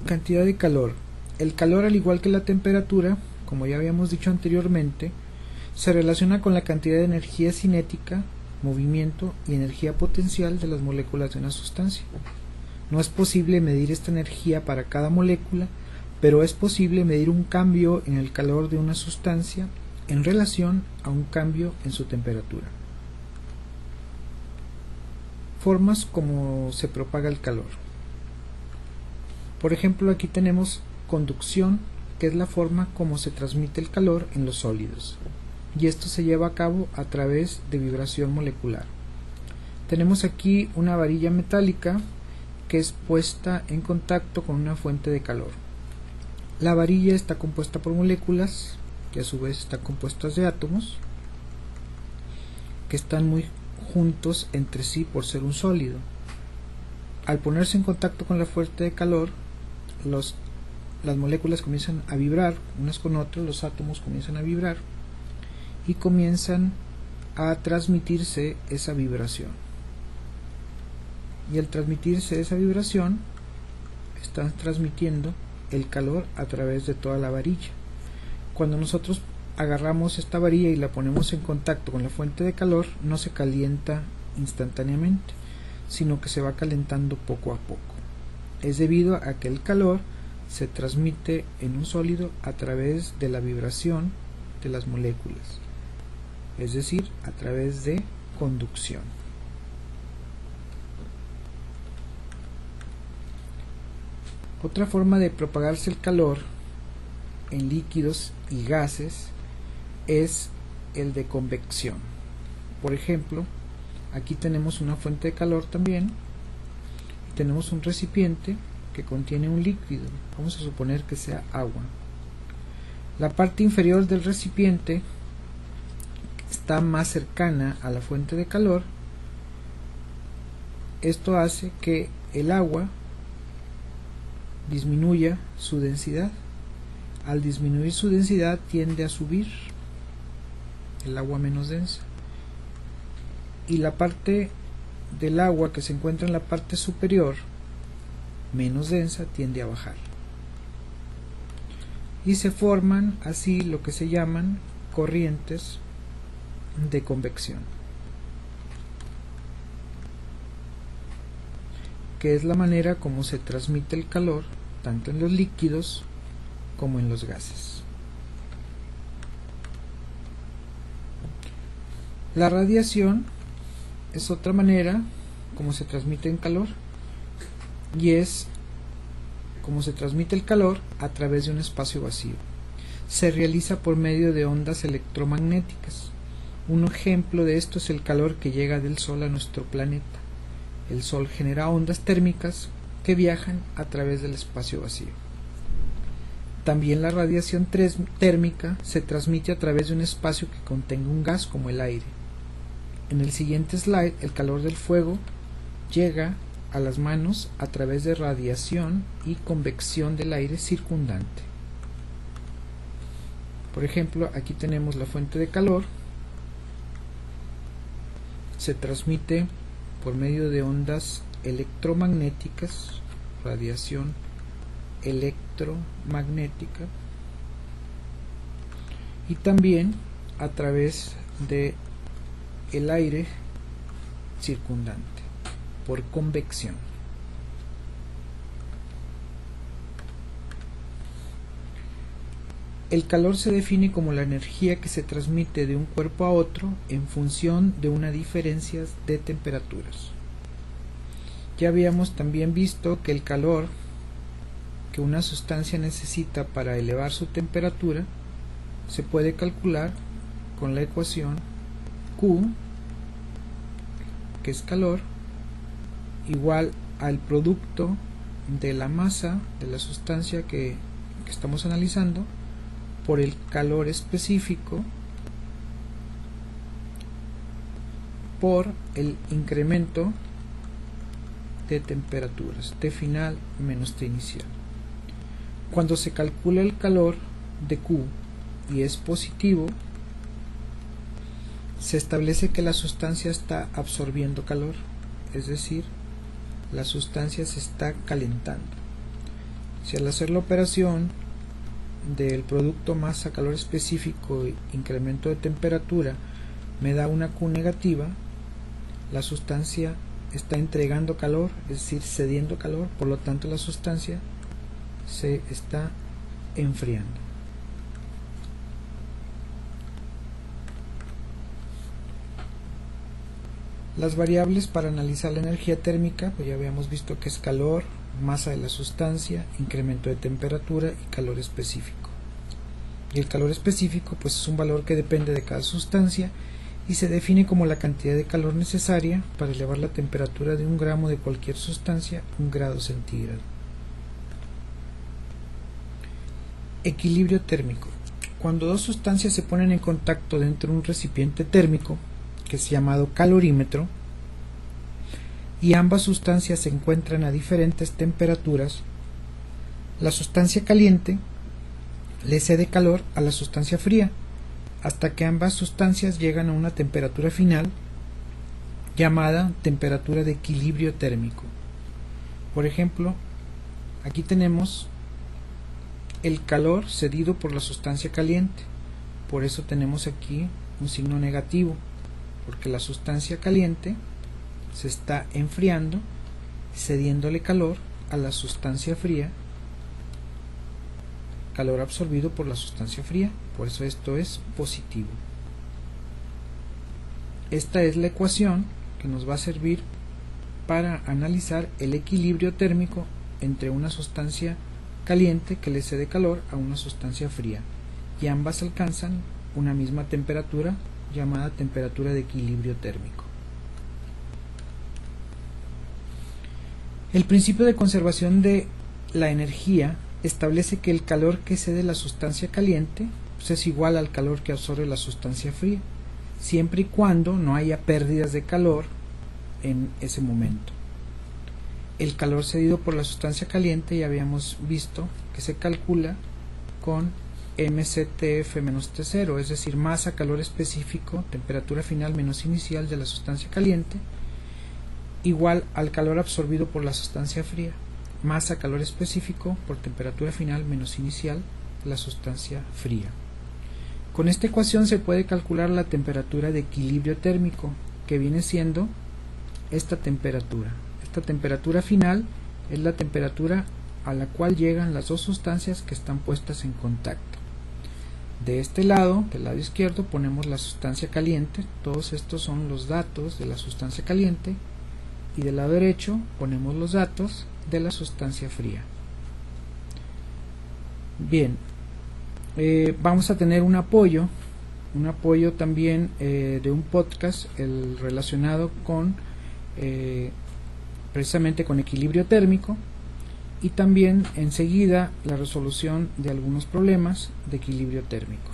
Cantidad de calor. El calor, al igual que la temperatura, como ya habíamos dicho anteriormente, se relaciona con la cantidad de energía cinética, movimiento y energía potencial de las moléculas de una sustancia. No es posible medir esta energía para cada molécula, pero es posible medir un cambio en el calor de una sustancia en relación a un cambio en su temperatura. Formas como se propaga el calor. Por ejemplo, aquí tenemos conducción, que es la forma como se transmite el calor en los sólidos, y esto se lleva a cabo a través de vibración molecular. Tenemos aquí una varilla metálica que es puesta en contacto con una fuente de calor. La varilla está compuesta por moléculas que a su vez están compuestas de átomos que están muy juntos entre sí por ser un sólido. Al ponerse en contacto con la fuente de calor, las moléculas comienzan a vibrar unas con otras, los átomos comienzan a vibrar y comienzan a transmitirse esa vibración. Y al transmitirse esa vibración, están transmitiendo el calor a través de toda la varilla. Cuando nosotros agarramos esta varilla y la ponemos en contacto con la fuente de calor, no se calienta instantáneamente, sino que se va calentando poco a poco. Es debido a que el calor se transmite en un sólido a través de la vibración de las moléculas, es decir, a través de conducción. Otra forma de propagarse el calor en líquidos y gases es el de convección. Por ejemplo, aquí tenemos una fuente de calor también, y tenemos un recipiente que contiene un líquido, vamos a suponer que sea agua. La parte inferior del recipiente está más cercana a la fuente de calor. Esto hace que el agua disminuya su densidad. Al disminuir su densidad tiende a subir el agua menos densa, y la parte del agua que se encuentra en la parte superior menos densa tiende a bajar, y se forman así lo que se llaman corrientes de convección, que es la manera como se transmite el calor tanto en los líquidos como en los gases. La radiación es otra manera como se transmite el calor, y es como se transmite el calor a través de un espacio vacío. Se realiza por medio de ondas electromagnéticas. Un ejemplo de esto es el calor que llega del Sol a nuestro planeta. El Sol genera ondas térmicas que viajan a través del espacio vacío. También la radiación térmica se transmite a través de un espacio que contenga un gas como el aire. En el siguiente slide, el calor del fuego llega a las manos a través de radiación y convección del aire circundante. Por ejemplo, aquí tenemos la fuente de calor. Se transmite por medio de ondas electromagnéticas, radiación electromagnética, y también a través de el aire circundante por convección. El calor se define como la energía que se transmite de un cuerpo a otro en función de una diferencia de temperaturas. Ya habíamos también visto que el calor que una sustancia necesita para elevar su temperatura se puede calcular con la ecuación Q, que es calor, igual al producto de la masa de la sustancia que estamos analizando por el calor específico por el incremento de temperaturas, T final menos T inicial. Cuando se calcula el calor de Q y es positivo, se establece que la sustancia está absorbiendo calor, es decir, la sustancia se está calentando. Si al hacer la operación del producto masa calor específico e incremento de temperatura me da una Q negativa, la sustancia está entregando calor, es decir, cediendo calor, por lo tanto la sustancia se está enfriando. Las variables para analizar la energía térmica, pues ya habíamos visto que es calor, masa de la sustancia, incremento de temperatura y calor específico. Y el calor específico pues es un valor que depende de cada sustancia y se define como la cantidad de calor necesaria para elevar la temperatura de 1 gramo de cualquier sustancia 1 grado centígrado. Equilibrio térmico. Cuando dos sustancias se ponen en contacto dentro de un recipiente térmico, que es llamado calorímetro, y ambas sustancias se encuentran a diferentes temperaturas, la sustancia caliente le cede calor a la sustancia fría hasta que ambas sustancias llegan a una temperatura final llamada temperatura de equilibrio térmico. Por ejemplo, aquí tenemos el calor cedido por la sustancia caliente, por eso tenemos aquí un signo negativo, porque la sustancia caliente se está enfriando, cediéndole calor a la sustancia fría, calor absorbido por la sustancia fría, por eso esto es positivo. Esta es la ecuación que nos va a servir para analizar el equilibrio térmico entre una sustancia caliente que le cede calor a una sustancia fría, y ambas alcanzan una misma temperatura llamada temperatura de equilibrio térmico. El principio de conservación de la energía establece que el calor que cede la sustancia caliente pues es igual al calor que absorbe la sustancia fría, siempre y cuando no haya pérdidas de calor en ese momento. El calor cedido por la sustancia caliente ya habíamos visto que se calcula con mCTF-T0, es decir, masa calor específico, temperatura final menos inicial de la sustancia caliente, igual al calor absorbido por la sustancia fría, masa calor específico por temperatura final menos inicial de la sustancia fría. Con esta ecuación se puede calcular la temperatura de equilibrio térmico, que viene siendo esta temperatura. Esta temperatura final es la temperatura a la cual llegan las dos sustancias que están puestas en contacto. De este lado, del lado izquierdo, ponemos la sustancia caliente, todos estos son los datos de la sustancia caliente, y del lado derecho ponemos los datos de la sustancia fría. Bien, vamos a tener un apoyo también de un podcast relacionado con precisamente con equilibrio térmico, y también enseguida la resolución de algunos problemas de equilibrio térmico.